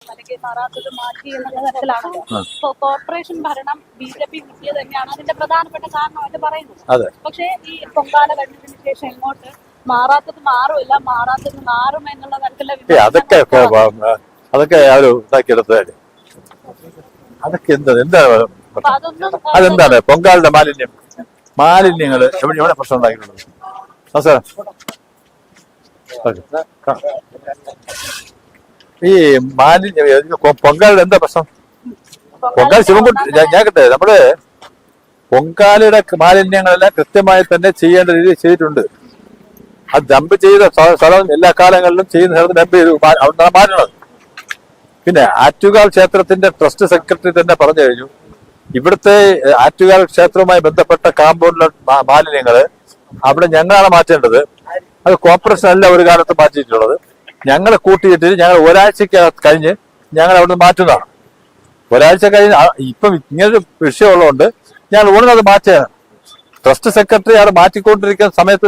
അല്ലെങ്കിൽ മാറാത്തത് മാറ്റി എന്നുള്ള തരത്തിലാണല്ലോ. ഇപ്പൊ കോർപ്പറേഷൻ ഭരണം BJP കിട്ടിയത് തന്നെയാണ് അതിന്റെ പ്രധാനപ്പെട്ട കാരണമായിട്ട് പറയുന്നത്. പക്ഷേ ഈ പൊങ്കാല കഴിഞ്ഞതിന് ശേഷം ഇങ്ങോട്ട് മാറാത്തത് മാറുമില്ല, മാറാത്തത് മാറും എന്നുള്ള തരത്തിലുള്ള അതൊക്കെ ഇതാക്കിയെടുത്തതല്ലേ. അതൊക്കെ അതെന്താണ് പൊങ്കാലിന്റെ മാലിന്യങ്ങള് എവിടെ പ്രശ്നം ഉണ്ടാക്കിയിട്ടുള്ളത്? നമസ്കാരം. ഈ പൊങ്കാലയുടെ എന്താ പ്രശ്നം? പൊങ്കാല ശിവൻകുട്ടി ഞാൻ കേട്ടെ, നമ്മള് പൊങ്കാലയുടെ മാലിന്യങ്ങളെല്ലാം കൃത്യമായി തന്നെ ചെയ്യേണ്ട രീതിയിൽ ചെയ്തിട്ടുണ്ട്. അത് ഡംപ് ചെയ്ത സ്ഥലം എല്ലാ കാലങ്ങളിലും ചെയ്യുന്ന സ്ഥലത്ത് ഡംപ് ചെയ്തു അവിടെ മാറ്റണത്. പിന്നെ ആറ്റുകാൽ ക്ഷേത്രത്തിന്റെ ട്രസ്റ്റ് സെക്രട്ടറി തന്നെ പറഞ്ഞു കഴിഞ്ഞു, ഇവിടുത്തെ ആറ്റുകാൽ ക്ഷേത്രവുമായി ബന്ധപ്പെട്ട കാമ്പൗണ്ടിലെ മാലിന്യങ്ങള് അവിടെ ഞങ്ങളാണ് മാറ്റേണ്ടത്. അത് കോർപ്പറേഷൻ അല്ല ഒരു കാലത്ത് മാറ്റിയിട്ടുള്ളത്. ഞങ്ങളെ കൂട്ടിയിട്ട് ഞങ്ങൾ ഒരാഴ്ചക്ക് കഴിഞ്ഞ് ഞങ്ങൾ അവിടെ നിന്ന് മാറ്റുന്നതാണ്. ഒരാഴ്ച കഴിഞ്ഞ് ഇപ്പം ഇങ്ങനൊരു വിഷയമുള്ളതുകൊണ്ട് ഞങ്ങൾ ഉടനെ അത് മാറ്റുകയാണ്. ട്രസ്റ്റ് സെക്രട്ടറി അവിടെ മാറ്റിക്കൊണ്ടിരിക്കുന്ന സമയത്ത്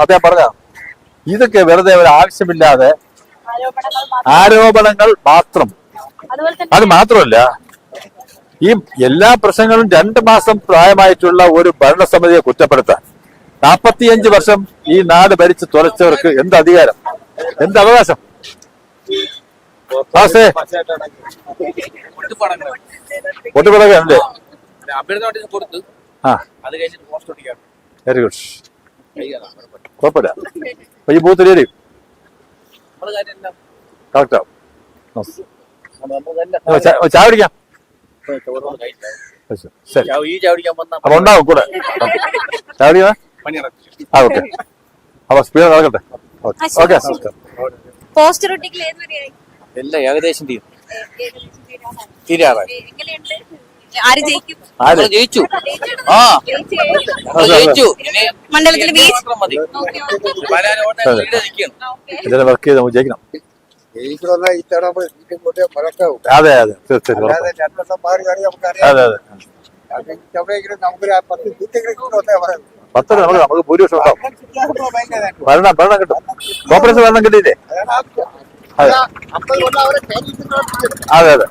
അദ്ദേഹം പറഞ്ഞ ഇതൊക്കെ വെറുതെ ഒരു ആവശ്യമില്ലാതെ ആരോപണങ്ങൾ മാത്രം. അത് മാത്രമല്ല, ഈ എല്ലാ പ്രശ്നങ്ങളും 2 മാസം പ്രായമായിട്ടുള്ള ഒരു ഭരണസമിതിയെ കുറ്റപ്പെടുത്താൻ 45 വർഷം ഈ നാട് ഭരിച്ച് തുലച്ചവർക്ക് എന്ത് അധികാരം, എന്ത് അവകാശം? പൊട്ടിപ്പടകല്ലേ? വെരി ഗുഡ്, കുഴപ്പമില്ല. അപ്പൊ ഈ ബൂത്ത് റെഡി കറക്റ്റാവും. ചായ കുടിക്കാം. ശരി, അപ്പൊ ഉണ്ടാവും കൂടെ ചായ കുടിക്കാ. ഓക്കെ, അപ്പൊ സ്പീഡ് നടക്കട്ടെ. ഓക്കെ, പോസ്റ്റർ എല്ലാം ഏകദേശം തീരാറായി. ജയിച്ചു. മണ്ഡലത്തിൽ ഇതിനെ വർക്ക് ചെയ്ത് നമുക്ക് ജയിക്കണം. അതെ അതെ, തീർച്ചയായും. അതെ അതെ, 10 നമുക്ക് ഭൂരിപക്ഷം ഉണ്ടാവും. ഭരണം കിട്ടും. കോർപ്പറേഷൻ ഭരണം കിട്ടിയില്ലേ? അതെ അതെ അതെ.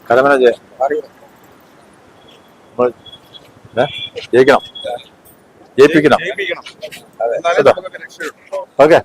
കരമന ജയിക്കണം, ജയിപ്പിക്കണം. ഓക്കെ.